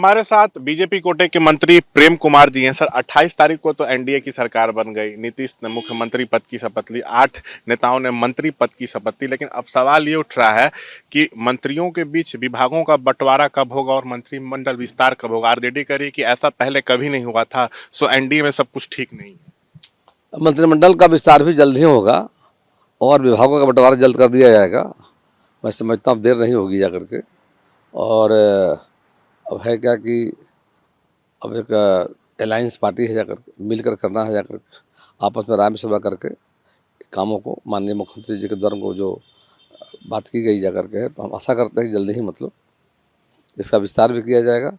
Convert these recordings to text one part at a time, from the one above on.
हमारे साथ बीजेपी कोटे के मंत्री प्रेम कुमार जी हैं। सर, 28 तारीख को तो एनडीए की सरकार बन गई, नीतीश ने मुख्यमंत्री पद की शपथ ली, 8 नेताओं ने मंत्री पद की शपथ ली। लेकिन अब सवाल ये उठ रहा है कि मंत्रियों के बीच विभागों का बंटवारा कब होगा और मंत्रिमंडल विस्तार कब होगा। आरजेडी कह रही है कि ऐसा पहले कभी नहीं हुआ था, सो एनडीए में सब कुछ ठीक नहीं है। मंत्रिमंडल का विस्तार भी जल्द ही होगा और विभागों का बंटवारा जल्द कर दिया जाएगा। मैं समझता हूँ देर नहीं होगी जा करके। और अब है क्या कि अब एक अलायंस पार्टी है जाकर मिलकर करना है जाकर आपस में राय मशवरा करके कामों को माननीय मुख्यमंत्री जी के द्वारा को जो बात की गई जा करके है, तो हम आशा करते हैं कि जल्दी ही मतलब इसका विस्तार भी किया जाएगा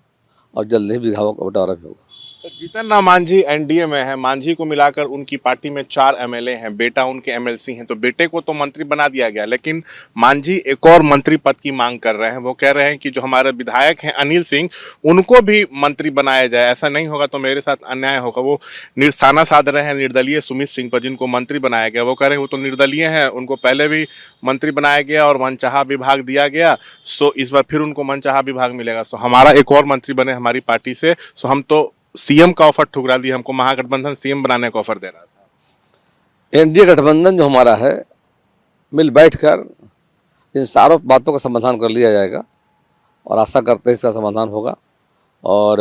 और जल्द ही विभागों का बंटवारा भी होगा। जीतन राम मांझी एनडीए में है, मांझी को मिलाकर उनकी पार्टी में 4 एमएलए हैं, बेटा उनके एमएलसी हैं, तो बेटे को तो मंत्री बना दिया गया, लेकिन मांझी एक और मंत्री पद की मांग कर रहे हैं। वो कह रहे हैं कि जो हमारे विधायक हैं अनिल सिंह, उनको भी मंत्री बनाया जाए, ऐसा नहीं होगा तो मेरे साथ अन्याय होगा। वो निशाना साध रहे हैं निर्दलीय सुमित सिंह पर, जिनको मंत्री बनाया गया। वो कह रहे हैं वो तो निर्दलीय हैं, उनको पहले भी मंत्री बनाया गया और मनचाहा विभाग दिया गया, सो इस बार फिर उनको मनचाहा विभाग मिलेगा, सो हमारा एक और मंत्री बने हमारी पार्टी से। सो हम तो सीएम का ऑफर ठुकरा दिया, हमको महागठबंधन सीएम बनाने का ऑफर दे रहा था। एनडीए गठबंधन जो हमारा है, मिल बैठकर इन सारों बातों का समाधान कर लिया जाएगा और आशा करते हैं इसका समाधान होगा। और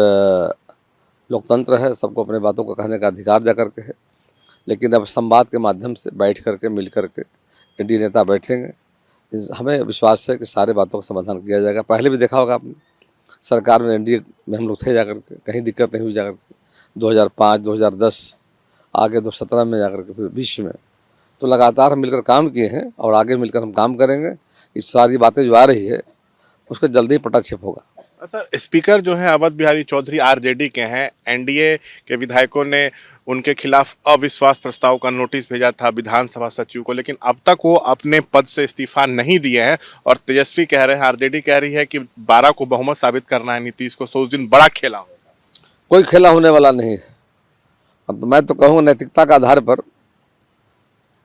लोकतंत्र है, सबको अपने बातों को कहने का अधिकार जा करके है, लेकिन अब संवाद के माध्यम से बैठ करके मिल करके एनडीए नेता बैठेंगे। हमें विश्वास है कि सारे बातों का समाधान किया जाएगा। पहले भी देखा होगा आपने, सरकार में एनडीए में हम लोग थे जाकर के, कहीं दिक्कत नहीं हुई जाकर के। 2005, 2010, आगे 2017 में जाकर के, फिर 20 में, तो लगातार हम मिलकर काम किए हैं और आगे मिलकर हम काम करेंगे। इस सारी बातें जो आ रही है उसका जल्दी पटाक्षेप होगा। सर, स्पीकर जो है अवध बिहारी चौधरी आरजेडी के हैं, एनडीए के विधायकों ने उनके खिलाफ अविश्वास प्रस्ताव का नोटिस भेजा था विधानसभा सचिव को, लेकिन अब तक वो अपने पद से इस्तीफा नहीं दिए हैं। और तेजस्वी कह रहे हैं, आरजेडी कह रही है कि 12 को बहुमत साबित करना है नीतीश को, सो उस दिन बड़ा खेला होगा। कोई खेला होने वाला नहीं है। अब तो मैं तो कहूँगा नैतिकता का आधार पर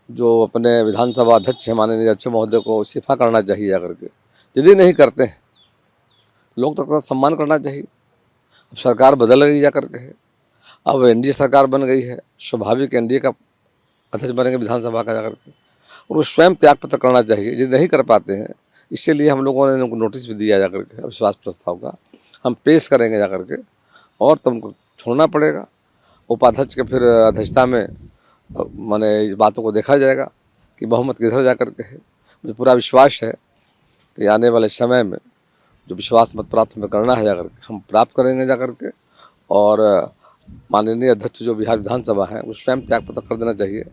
जो अपने विधानसभा अध्यक्ष है माननीय अध्यक्ष महोदय को इस्तीफा करना चाहिए जाकर के। यदि नहीं करते हैं लोग तो सम्मान करना चाहिए। अब सरकार बदल गई जा करके है, अब एनडीए सरकार बन गई है, स्वाभाविक एनडीए का अध्यक्ष बनेंगे विधानसभा का जाकर के। उनको स्वयं त्यागपत्र करना चाहिए, यदि नहीं कर पाते हैं। इसीलिए हम लोगों ने उनको नोटिस भी दिया जाकर के अविश्वास प्रस्ताव का, हम पेश करेंगे जाकर के और तुमको छोड़ना पड़ेगा। उपाध्यक्ष के फिर अध्यक्षता में माने इस बातों को देखा जाएगा कि बहुमत किधर जा कर के है। मुझे पूरा विश्वास है कि आने वाले समय में जो विश्वास मत प्राप्त हमें करना है जाकर के हम प्राप्त करेंगे जाकर के। और माननीय अध्यक्ष जो बिहार विधानसभा है वो स्वयं त्यागपत्र कर देना चाहिए।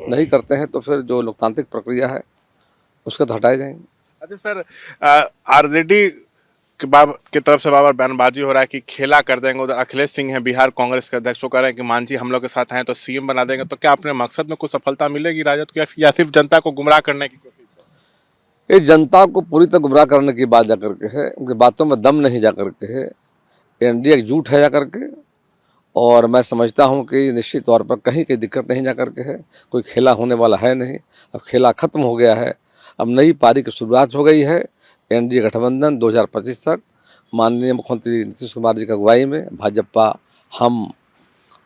नहीं करते हैं तो फिर जो लोकतांत्रिक प्रक्रिया है उसका तो हटाए जाएंगे। अच्छा सर, आरजेडी की तरफ से बार बयानबाजी हो रहा है कि खेला कर देंगे। उधर अखिलेश सिंह है बिहार कांग्रेस के अध्यक्ष, कह रहे हैं कि मांझी हम लोग के साथ हैं तो सीएम बना देंगे, तो क्या अपने मकसद में कुछ सफलता मिलेगी राजद को, या सिर्फ जनता को गुमराह करने की कोशिश है? ये जनता को पूरी तरह गुमराह करने की बात जाकर के है, उनकी बातों में दम नहीं जा कर के है। एनडीए एकजुट है जा कर के, और मैं समझता हूं कि निश्चित तौर पर कहीं कोई दिक्कत नहीं जा कर के है। कोई खेला होने वाला है नहीं, अब खेला खत्म हो गया है। अब नई पारी की शुरुआत हो गई है। एनडीए गठबंधन 2025 तक माननीय मुख्यमंत्री नीतीश कुमार जी की अगुवाई में भाजपा, हम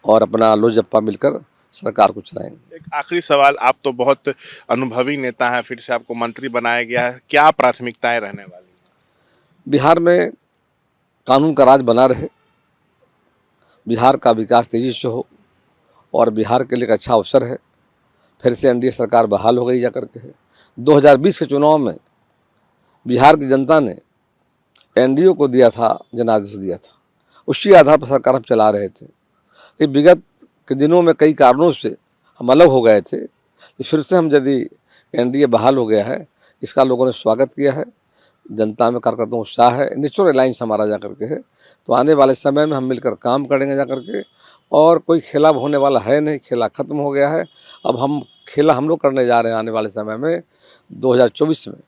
और अपना लोजपा मिलकर सरकार को चलाएंगे। एक आखिरी सवाल, आप तो बहुत अनुभवी नेता हैं, फिर से आपको मंत्री बनाया गया है, क्या प्राथमिकताएं रहने वाली हैं? बिहार में कानून का राज बना रहे, बिहार का विकास तेजी से हो और बिहार के लिए एक अच्छा अवसर है। फिर से एनडीए सरकार बहाल हो गई जा कर के है। 2020 के चुनाव में बिहार की जनता ने एनडीए को दिया था, जनादेश दिया था, उसी आधार पर सरकार हम चला रहे थे। कि विगत के दिनों में कई कारणों से हम अलग हो गए थे, फिर से हम यदि एनडीए बहाल हो गया है, इसका लोगों ने स्वागत किया है। जनता में कार्यकर्ताओं उत्साह है, नेचुरल अलायंस हमारा जा करके है। तो आने वाले समय में हम मिलकर काम करेंगे जा करके, और कोई खेला होने वाला है नहीं, खेला खत्म हो गया है। अब हम खेला हम लोग करने जा रहे हैं आने वाले समय में। 2024 में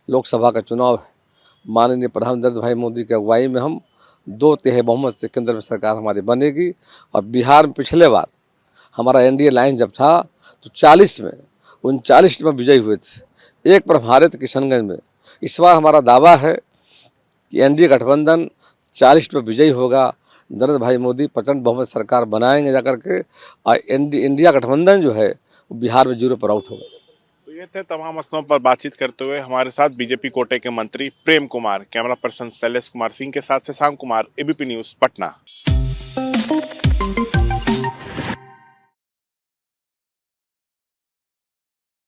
लोकसभा का चुनाव है, माननीय प्रधानमंत्री नरेंद्र भाई मोदी की अगुवाई में हम 2/3 बहुमत से केंद्र में सरकार हमारी बनेगी। और बिहार में पिछले बार हमारा एनडीए लाइन जब था तो 40 में 39 में विजयी हुए थे, एक पर हारे थे किशनगंज में। इस बार हमारा दावा है कि एनडीए गठबंधन 40 पे विजयी होगा, नरेंद्र भाई मोदी प्रचंड बहुमत सरकार बनाएंगे जाकर के, और इंडिया गठबंधन जो है वो बिहार में 0 पर आउट होगा। तो ये थे तमाम मसलों पर बातचीत करते हुए हमारे साथ बीजेपी कोटे के मंत्री प्रेम कुमार। कैमरा पर्सन शैलेश कुमार सिंह के साथ शशांक कुमार, एबीपी न्यूज़ पटना।